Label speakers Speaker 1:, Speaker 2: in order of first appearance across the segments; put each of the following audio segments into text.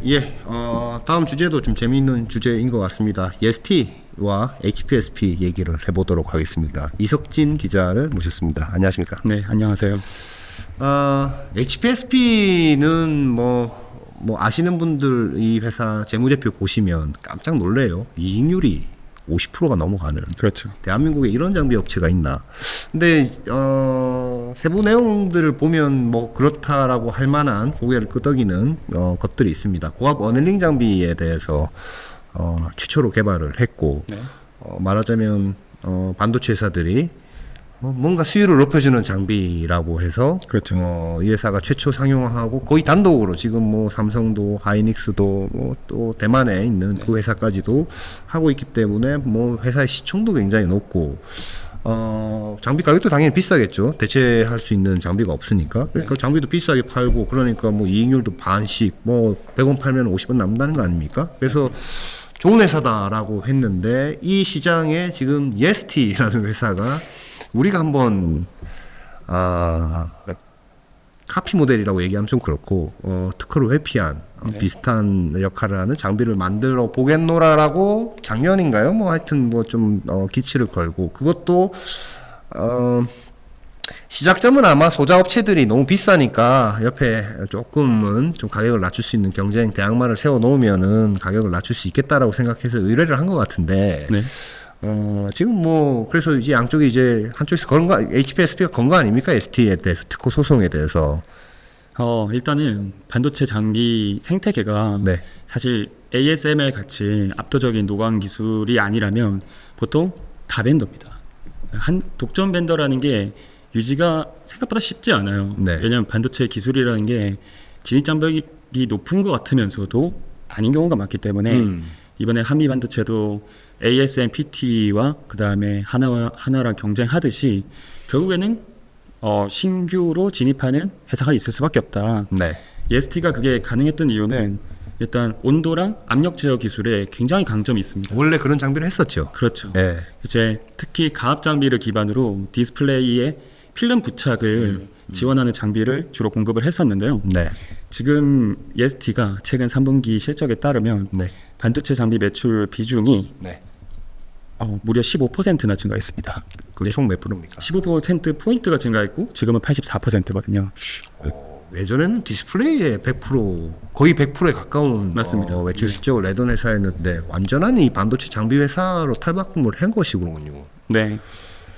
Speaker 1: 예, 다음 주제도 좀 재미있는 주제인 것 같습니다. EST와 HPSP 얘기를 해보도록 하겠습니다. 이석진 기자를 모셨습니다. 안녕하십니까?
Speaker 2: 네, 안녕하세요.
Speaker 1: HPSP는 뭐 아시는 분들 이 회사 재무제표 보시면 깜짝 놀래요. 이익률이 50%가 넘어가는.
Speaker 2: 그렇죠.
Speaker 1: 대한민국에 이런 장비 업체가 있나? 근데 세부 내용들을 보면 뭐 그렇다라고 할 만한 고개를 끄덕이는 것들이 있습니다. 고압 어닐링 장비에 대해서 최초로 개발을 했고,
Speaker 2: 네.
Speaker 1: 말하자면 반도체 회사들이 뭔가 수율을 높여주는 장비라고 해서
Speaker 2: 그렇죠.
Speaker 1: 이 회사가 최초 상용화하고 거의 단독으로 지금 뭐 삼성도 하이닉스도 뭐 또 대만에 있는 그 회사까지도 하고 있기 때문에 뭐 회사의 시총도 굉장히 높고 장비 가격도 당연히 비싸겠죠. 대체할 수 있는 장비가 없으니까. 그러니까 장비도 비싸게 팔고 그러니까 뭐 이익률도 반씩 뭐 100원 팔면 50원 남는다는 거 아닙니까? 그래서 좋은 회사다라고 했는데 이 시장에 지금 예스티라는 회사가 우리가 한번 카피 모델이라고 얘기하면 좀 그렇고 특허로 회피한 비슷한 역할을 하는 장비를 만들어 보겠노라라고 작년인가요? 뭐 하여튼 뭐 좀 기치를 걸고 그것도 시작점은 아마 소자 업체들이 너무 비싸니까 옆에 조금은 좀 가격을 낮출 수 있는 경쟁 대항마를 세워 놓으면은 가격을 낮출 수 있겠다라고 생각해서 의뢰를 한 것 같은데.
Speaker 2: 네.
Speaker 1: 지금 뭐 그래서 이제 양쪽이 이제 한쪽에서 그런 거 HPSP가 건 거 아닙니까? ST에 대해서 특허 소송에 대해서.
Speaker 2: 일단은 반도체 장비 생태계가
Speaker 1: 네.
Speaker 2: 사실 ASML 같이 압도적인 노광 기술이 아니라면 보통 다 벤더입니다. 한 독점 벤더라는 게 유지가 생각보다 쉽지 않아요.
Speaker 1: 네.
Speaker 2: 왜냐하면 반도체 기술이라는 게 진입 장벽이 높은 것 같으면서도 아닌 경우가 많기 때문에 이번에 한미 반도체도 ASMPT와 그 다음에 하나랑 경쟁하듯이 결국에는 신규로 진입하는 회사가 있을 수밖에 없다.
Speaker 1: 네.
Speaker 2: EST가 그게 가능했던 이유는 일단 온도랑 압력 제어 기술에 굉장히 강점이 있습니다.
Speaker 1: 원래 그런 장비를 했었죠.
Speaker 2: 그렇죠.
Speaker 1: 네.
Speaker 2: 이제 특히 가압 장비를 기반으로 디스플레이에 필름 부착을 지원하는 장비를 주로 공급을 했었는데요.
Speaker 1: 네. 지금
Speaker 2: EST가 최근 3분기 실적에 따르면
Speaker 1: 네.
Speaker 2: 반도체 장비 매출 비중이
Speaker 1: 네.
Speaker 2: 무려 15%나 증가했습니다.
Speaker 1: 그 총 몇 프로입니까?
Speaker 2: 15% 포인트가 증가했고 지금은 84%거든요.
Speaker 1: 예전에는 디스플레이에 100% 거의 100%에 가까운
Speaker 2: 맞습니다.
Speaker 1: 매출 실적을 내던 회사였는데 완전한 이 반도체 장비 회사로 탈바꿈을 한 것이군요.
Speaker 2: 네.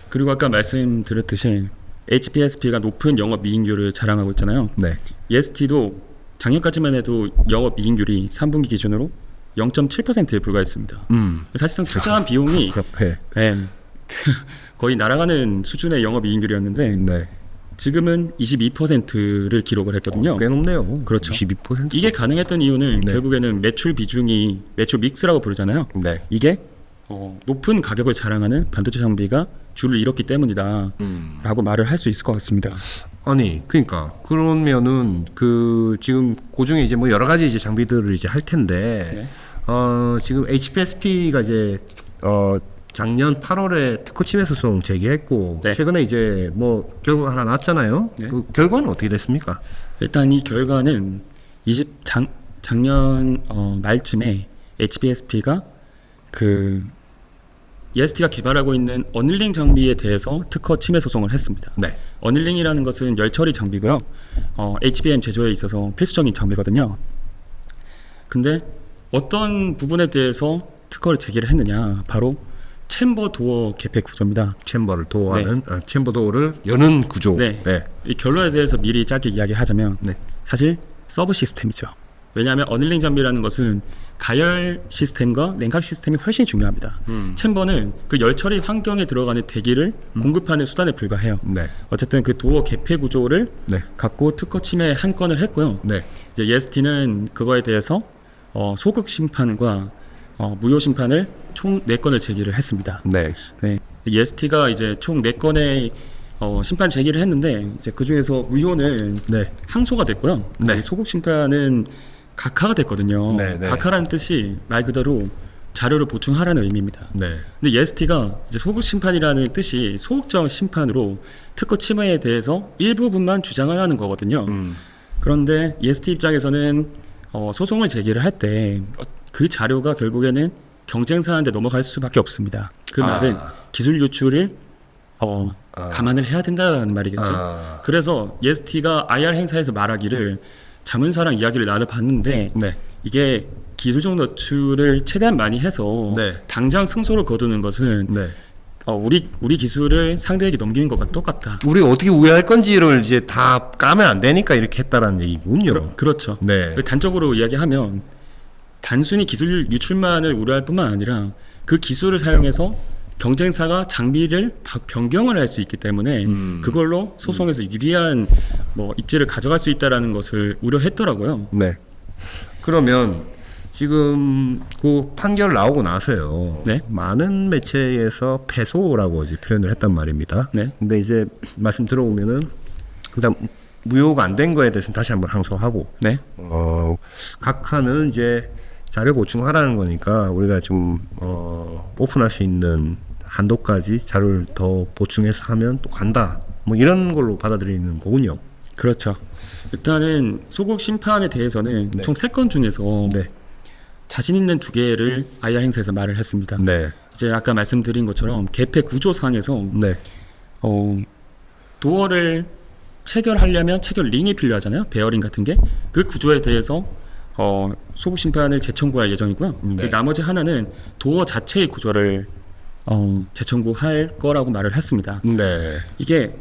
Speaker 2: 그리고 아까 말씀드렸듯이 HPSP가 높은 영업이익률을 자랑하고 있잖아요.
Speaker 1: 네.
Speaker 2: EST도 작년까지만 해도 영업이익률이 3분기 기준으로 0.7%에 불과했습니다. 사실상 투자한 비용이 거의 날아가는 수준의 영업이익률이었는데
Speaker 1: 네.
Speaker 2: 지금은 22%를 기록을 했거든요.
Speaker 1: 꽤 높네요.
Speaker 2: 그렇죠.
Speaker 1: 22%.
Speaker 2: 이게 가능했던 이유는
Speaker 1: 네.
Speaker 2: 결국에는 매출 비중이 매출 믹스라고 부르잖아요.
Speaker 1: 네.
Speaker 2: 이게 높은 가격을 자랑하는 반도체 장비가 줄을 잃었기 때문이다 라고 말을 할 수 있을 것 같습니다.
Speaker 1: 아니, 그러니까 그러면은 그 지금 고중에 이제 뭐 여러 가지 이제 장비들을 이제 할 텐데
Speaker 2: 네.
Speaker 1: 지금 HPSP가 이제 작년 8월에 특허 침해 소송 제기했고
Speaker 2: 네.
Speaker 1: 최근에 이제 뭐 결과 하나 났잖아요.
Speaker 2: 네.
Speaker 1: 그 결과는 어떻게 됐습니까?
Speaker 2: 일단 이 결과는 작년 말쯤에 HPSP가 그 EST가 개발하고 있는 어닐링 장비에 대해서 특허 침해 소송을 했습니다.
Speaker 1: 네.
Speaker 2: 어닐링이라는 것은 열 처리 장비고요. HBM 제조에 있어서 필수적인 장비거든요. 근데 어떤 부분에 대해서 특허를 제기를 했느냐? 바로 챔버 도어 개폐 구조입니다.
Speaker 1: 챔버를 도어하는 챔버 도어를 여는 구조.
Speaker 2: 네. 이 결론에 대해서 미리 짧게 이야기하자면
Speaker 1: 네.
Speaker 2: 사실 서브 시스템이죠. 왜냐하면 어닐링 장비라는 것은 가열 시스템과 냉각 시스템이 훨씬 중요합니다. 챔버는 그 열 처리 환경에 들어가는 대기를 공급하는 수단에 불과해요.
Speaker 1: 네.
Speaker 2: 어쨌든 그 도어 개폐 구조를
Speaker 1: 네.
Speaker 2: 갖고 특허 침해 한 건을 했고요.
Speaker 1: 네.
Speaker 2: 이제 EST는 그거에 대해서 소극 심판과 무효 심판을 총 4건을 제기를 했습니다.
Speaker 1: 네.
Speaker 2: 네. EST가 이제 총 4건의 심판 제기를 했는데 이제 그 중에서 무효는
Speaker 1: 네.
Speaker 2: 항소가 됐고요.
Speaker 1: 네.
Speaker 2: 소극 심판은 각하가 됐거든요.
Speaker 1: 네, 네.
Speaker 2: 각하라는 뜻이 말 그대로 자료를 보충하라는 의미입니다.
Speaker 1: 네.
Speaker 2: 근데 EST가 이제 소극 심판이라는 뜻이 소극적 심판으로 특허 침해에 대해서 일부분만 주장을 하는 거거든요. 그런데 EST 입장에서는 소송을 제기를 할 때 그 자료가 결국에는 경쟁사한테 넘어갈 수밖에 없습니다. 그 말은 기술 유출을 감안을 해야 된다는 말이겠죠. 그래서 EST가 IR 행사에서 말하기를 자문사랑 이야기를 나눠봤는데
Speaker 1: 네.
Speaker 2: 이게 기술적 노출을 최대한 많이 해서
Speaker 1: 네.
Speaker 2: 당장 승소를 거두는 것은
Speaker 1: 네.
Speaker 2: 우리 기술을 상대에게 넘기는 것과 똑같다.
Speaker 1: 우리 어떻게 우회할 건지를 이제 다 까면 안 되니까 이렇게 했다라는 얘기군요.
Speaker 2: 그렇죠.
Speaker 1: 네.
Speaker 2: 단적으로 이야기하면 단순히 기술 유출만을 우려할 뿐만 아니라 그 기술을 사용해서 경쟁사가 장비를 변경을 할 수 있기 때문에 그걸로 소송에서 유리한 입지를 가져갈 수 있다라는 것을 우려했더라고요.
Speaker 1: 네. 그러면 지금 그 판결 나오고 나서요.
Speaker 2: 네.
Speaker 1: 많은 매체에서 패소라고 이제 표현을 했단 말입니다.
Speaker 2: 네.
Speaker 1: 근데 이제 말씀 들어보면은 일단 무효가 안 된 거에 대해서는 다시 한번 항소하고
Speaker 2: 네.
Speaker 1: 각하는 이제 자료 보충하라는 거니까 우리가 좀 오픈할 수 있는 한도까지 자료를 더 보충해서 하면 또 간다. 뭐 이런 걸로 받아들이는 거군요.
Speaker 2: 그렇죠. 일단은 소국 심판에 대해서는
Speaker 1: 네.
Speaker 2: 총 3건 중에서
Speaker 1: 네.
Speaker 2: 자신 있는 2개를 IR 행사에서 말을 했습니다.
Speaker 1: 네.
Speaker 2: 이제 아까 말씀드린 것처럼 개폐 구조상에서
Speaker 1: 네.
Speaker 2: 도어를 체결하려면 체결 링이 필요하잖아요. 베어링 같은 게. 그 구조에 대해서 소국 심판을 재청구할 예정이고요.
Speaker 1: 네.
Speaker 2: 그 나머지 하나는 도어 자체의 구조를 재청구할 거라고 말을 했습니다.
Speaker 1: 네.
Speaker 2: 이게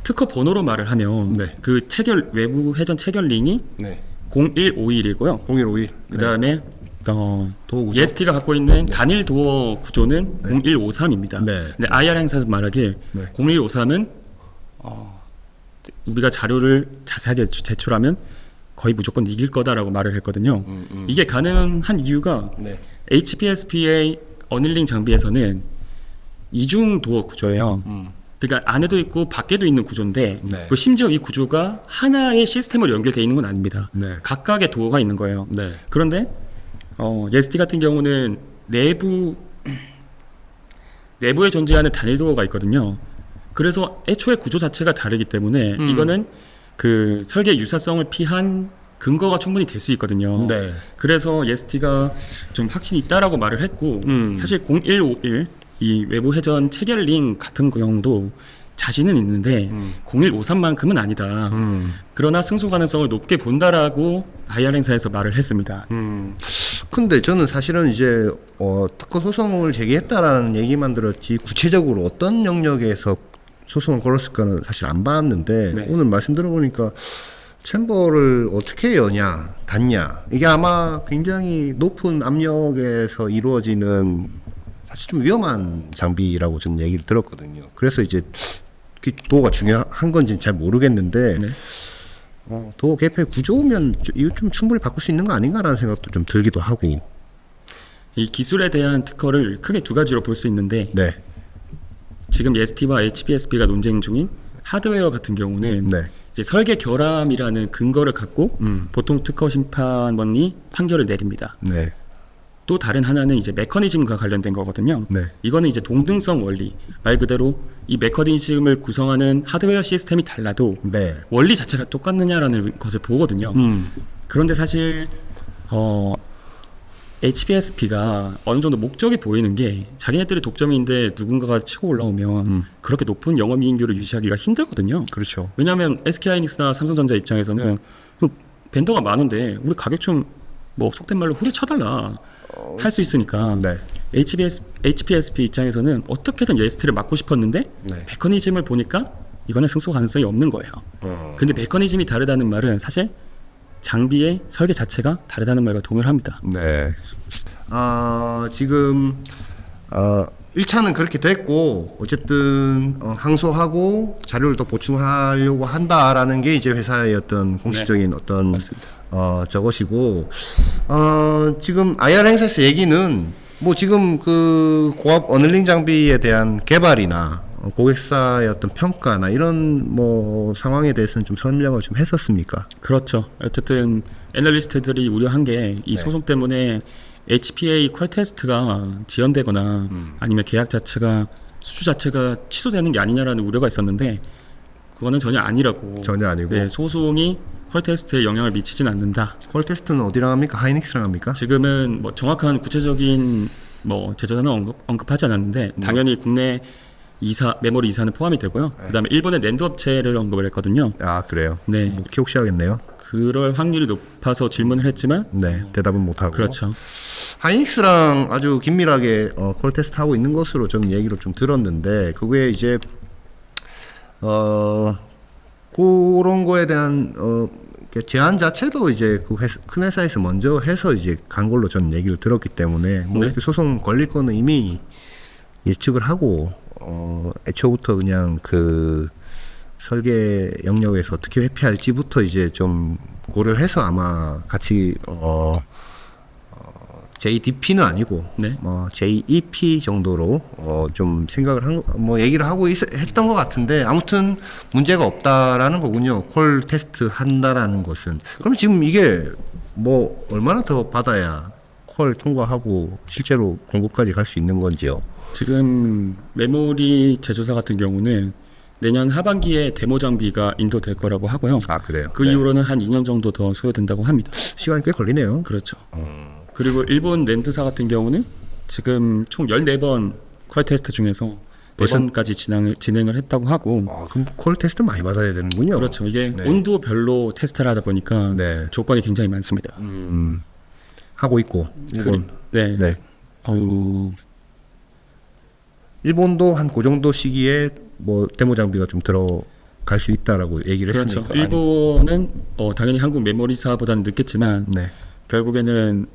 Speaker 2: 특허 번호로 말을 하면
Speaker 1: 네.
Speaker 2: 그 체결 외부 회전 체결 링이
Speaker 1: 네.
Speaker 2: 0151이고요.
Speaker 1: 0151.
Speaker 2: 그다음에
Speaker 1: 도어 구조?
Speaker 2: EST가 갖고 있는 단일 도어 구조는 0153입니다.
Speaker 1: 네.
Speaker 2: 근데 IR 행사에서 말하길
Speaker 1: 네.
Speaker 2: 0153은 우리가 자료를 자세하게 제출하면 거의 무조건 이길 거다라고 말을 했거든요. 이게 가능한 이유가
Speaker 1: 네.
Speaker 2: HPSPA 어닐링 장비에서는 이중 도어 구조예요. 그러니까 안에도 있고 밖에도 있는 구조인데
Speaker 1: 네.
Speaker 2: 그 심지어 이 구조가 하나의 시스템으로 연결되어 있는 건 아닙니다.
Speaker 1: 네.
Speaker 2: 각각의 도어가 있는 거예요.
Speaker 1: 네.
Speaker 2: 그런데 EST 같은 경우는 내부에 존재하는 단일 도어가 있거든요. 그래서 애초에 구조 자체가 다르기 때문에 이거는 그 설계 유사성을 피한 근거가 충분히 될 수 있거든요.
Speaker 1: 네.
Speaker 2: 그래서 EST가 좀 확신이 있다라고 말을 했고 사실 0151 이 외부 회전 체결 링 같은 경우도 자신은 있는데 0153만큼은 아니다. 그러나 승소 가능성을 높게 본다라고 IR 행사에서 말을 했습니다.
Speaker 1: 근데 저는 사실은 이제 특허 소송을 제기했다라는 얘기만 들었지 구체적으로 어떤 영역에서 소송을 걸었을까는 사실 안 봤는데
Speaker 2: 네.
Speaker 1: 오늘 말씀 들어보니까 챔버를 어떻게 여냐 닫냐 이게 아마 굉장히 높은 압력에서 이루어지는 사실 좀 위험한 장비라고 저는 얘기를 들었거든요. 그래서 이제 그 도어가 중요한 건지는 잘 모르겠는데
Speaker 2: 네.
Speaker 1: 도어 개폐 구조면 이거 좀 충분히 바꿀 수 있는 거 아닌가라는 생각도 좀 들기도 하고.
Speaker 2: 이 기술에 대한 특허를 크게 두 가지로 볼 수 있는데
Speaker 1: 네.
Speaker 2: 지금 EST와 HPSP가 논쟁 중인 하드웨어 같은 경우는
Speaker 1: 네.
Speaker 2: 이제 설계 결함이라는 근거를 갖고 보통 특허 심판원이 판결을 내립니다.
Speaker 1: 네.
Speaker 2: 또 다른 하나는 이제 메커니즘과 관련된 거거든요.
Speaker 1: 네.
Speaker 2: 이거는 이제 동등성 원리, 말 그대로 이 메커니즘을 구성하는 하드웨어 시스템이 달라도
Speaker 1: 네.
Speaker 2: 원리 자체가 똑같느냐라는 것을 보거든요. 그런데 사실 HPSP가 어느 정도 목적이 보이는 게 자기네들이 독점인데 누군가가 치고 올라오면 그렇게 높은 영업이익률을 유지하기가 힘들거든요.
Speaker 1: 그렇죠.
Speaker 2: 왜냐하면 SK하이닉스나 삼성전자 입장에서는 벤더가 많은데 우리 가격 좀 속된 말로 후려쳐달라 할 수 있으니까
Speaker 1: 네.
Speaker 2: HPSP 입장에서는 어떻게든 EST를 막고 싶었는데
Speaker 1: 네.
Speaker 2: 메커니즘을 보니까 이거는 승소 가능성이 없는 거예요. 근데 메커니즘이 다르다는 말은 사실 장비의 설계 자체가 다르다는 말과 동일합니다.
Speaker 1: 네. 지금 1차는 그렇게 됐고 어쨌든 항소하고 자료를 더 보충하려고 한다라는 게 이제 회사의 어떤 공식적인 어떤
Speaker 2: 맞습니다.
Speaker 1: 저것이고 지금 IR 행사에서 얘기는 뭐 지금 그 고압 어널링 장비에 대한 개발이나 고객사의 어떤 평가나 이런 뭐 상황에 대해서는 좀 설명을 좀 했었습니까?
Speaker 2: 그렇죠. 어쨌든 애널리스트들이 우려한 게 이
Speaker 1: 네.
Speaker 2: 소송 때문에 HPA 퀄 테스트가 지연되거나 아니면 계약 자체가 수주 자체가 취소되는 게 아니냐라는 우려가 있었는데 그거는 전혀 아니라고.
Speaker 1: 전혀 아니고.
Speaker 2: 네, 소송이 퀄 테스트에 영향을 미치진 않는다.
Speaker 1: 퀄 테스트는 어디랑 합니까? 하이닉스랑 합니까?
Speaker 2: 지금은 뭐 정확한 구체적인 뭐 제조사는 언급하지 않았는데 당연히 국내 메모리 이사는 포함이 되고요. 그다음에 일본의 낸드 업체를 언급을 했거든요.
Speaker 1: 아 그래요?
Speaker 2: 네.
Speaker 1: 뭐 키옥시하겠네요.
Speaker 2: 그럴 확률이 높아서 질문을 했지만
Speaker 1: 네, 대답은 못하고.
Speaker 2: 그렇죠.
Speaker 1: 하이닉스랑 아주 긴밀하게 콜 테스트 하고 있는 것으로 저는 얘기를 좀 들었는데 그게 이제 그런 거에 대한 이렇게 제안 자체도 이제 그 큰 회사에서 먼저 해서 이제 간 걸로 저는 얘기를 들었기 때문에 뭐
Speaker 2: 네.
Speaker 1: 이렇게 소송 걸릴 거는 이미 예측을 하고 애초부터 그냥 그 설계 영역에서 어떻게 회피할지부터 이제 좀 고려해서 아마 같이 JDP는 아니고
Speaker 2: 네.
Speaker 1: JEP 정도로 좀 생각을 얘기를 하고 했던 것 같은데 아무튼 문제가 없다라는 거군요. 콜 테스트 한다라는 것은. 그럼 지금 이게 뭐 얼마나 더 받아야 콜 통과하고 실제로 공급까지 갈 수 있는 건지요?
Speaker 2: 지금 메모리 제조사 같은 경우는 내년 하반기에 데모 장비가 인도될 거라고 하고요.
Speaker 1: 아 그래요?
Speaker 2: 그
Speaker 1: 네.
Speaker 2: 이후로는 한 2년 정도 더 소요된다고 합니다.
Speaker 1: 시간이 꽤 걸리네요.
Speaker 2: 그렇죠. 그리고 일본 낸드사 같은 경우는 지금 총 14번 퀄 테스트 중에서
Speaker 1: 벌써?
Speaker 2: 4번까지 진행을 했다고 하고
Speaker 1: 그럼 콜 테스트 많이 받아야 되는군요.
Speaker 2: 그렇죠. 이게
Speaker 1: 네.
Speaker 2: 온도별로 테스트를 하다 보니까
Speaker 1: 네.
Speaker 2: 조건이 굉장히 많습니다.
Speaker 1: 하고 있고 일본.
Speaker 2: 네.
Speaker 1: 네. 일본도 한 그 정도 시기에 뭐 데모 장비가 좀 들어갈 수 있다라고 얘기를
Speaker 2: 그렇죠.
Speaker 1: 했으니까.
Speaker 2: 일본은 당연히 한국 메모리사보다는 늦겠지만
Speaker 1: 네.
Speaker 2: 결국에는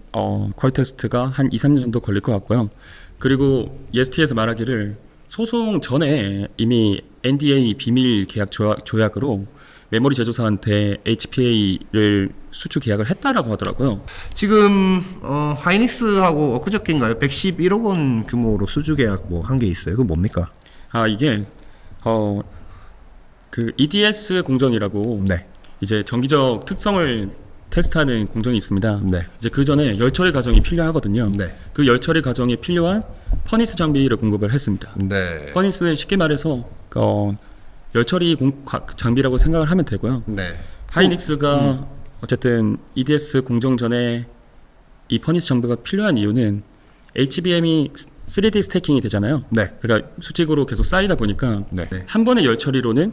Speaker 2: 퀄 테스트가 한 2, 3년 정도 걸릴 것 같고요. 그리고 EST에서 말하기를 소송 전에 이미 NDA 비밀 계약 조약으로 메모리 제조사한테 HPA를 수주 계약을 했다라고 하더라고요.
Speaker 1: 지금 하이닉스하고 엊그저께인가요? 111억 원 규모로 수주 계약 뭐 한 게 있어요. 그거 뭡니까?
Speaker 2: 이게 그 EDS 공정이라고
Speaker 1: 네.
Speaker 2: 이제 정기적 특성을 테스트하는 공정이 있습니다.
Speaker 1: 네.
Speaker 2: 이제 그 전에 열 처리 과정이 필요하거든요.
Speaker 1: 네.
Speaker 2: 그 열 처리 과정에 필요한 퍼니스 장비를 공급을 했습니다.
Speaker 1: 네.
Speaker 2: 퍼니스는 쉽게 말해서 열 처리 장비라고 생각을 하면 되고요.
Speaker 1: 네.
Speaker 2: 하이닉스가 어쨌든 EDS 공정 전에 이 퍼니스 장비가 필요한 이유는 HBM이 3D 스태킹이 되잖아요.
Speaker 1: 네.
Speaker 2: 그러니까 수직으로 계속 쌓이다 보니까
Speaker 1: 네.
Speaker 2: 한 번의 열 처리로는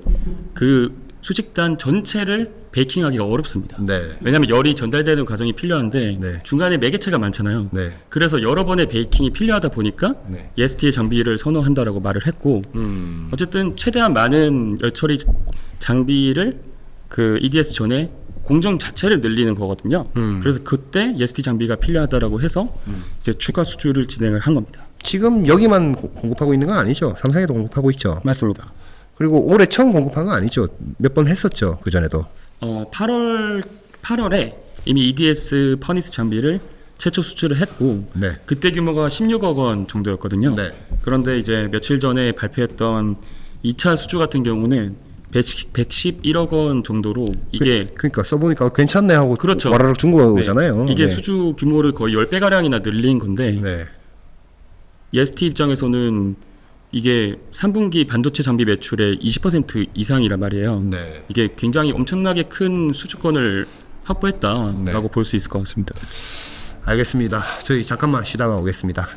Speaker 2: 그 수직단 전체를 베이킹하기가 어렵습니다.
Speaker 1: 네.
Speaker 2: 왜냐하면 열이 전달되는 과정이 필요한데
Speaker 1: 네.
Speaker 2: 중간에 매개체가 많잖아요.
Speaker 1: 네.
Speaker 2: 그래서 여러 번의 베이킹이 필요하다 보니까
Speaker 1: 네.
Speaker 2: EST의 장비를 선호한다라고 말을 했고 어쨌든 최대한 많은 열 처리 장비를 그 EDS 전에 공정 자체를 늘리는 거거든요. 그래서 그때 EST 장비가 필요하다라고 해서 이제 추가 수주를 진행을 한 겁니다.
Speaker 1: 지금 여기만 공급하고 있는 건 아니죠. 삼성에도 공급하고 있죠.
Speaker 2: 맞습니다.
Speaker 1: 그리고 올해 처음 공급한 건 아니죠. 몇 번 했었죠. 그 전에도.
Speaker 2: 8월에 이미 EDS 퍼니스 장비를 최초 수주를 했고
Speaker 1: 네.
Speaker 2: 그때 규모가 16억 원 정도였거든요.
Speaker 1: 네.
Speaker 2: 그런데 이제 며칠 전에 발표했던 2차 수주 같은 경우는 111억 원 정도로 이게
Speaker 1: 그러니까 써보니까 괜찮네 하고
Speaker 2: 그렇죠.
Speaker 1: 와라락 준 거잖아요.
Speaker 2: 이게
Speaker 1: 네.
Speaker 2: 수주 규모를 거의 10배 가량이나 늘린 건데
Speaker 1: 네.
Speaker 2: EST 입장에서는 이게 3분기 반도체 장비 매출의 20% 이상이란 말이에요.
Speaker 1: 네.
Speaker 2: 이게 굉장히 엄청나게 큰 수주권을 확보했다라고
Speaker 1: 네.
Speaker 2: 볼 수 있을 것 같습니다.
Speaker 1: 알겠습니다. 저희 잠깐만 쉬다가 오겠습니다.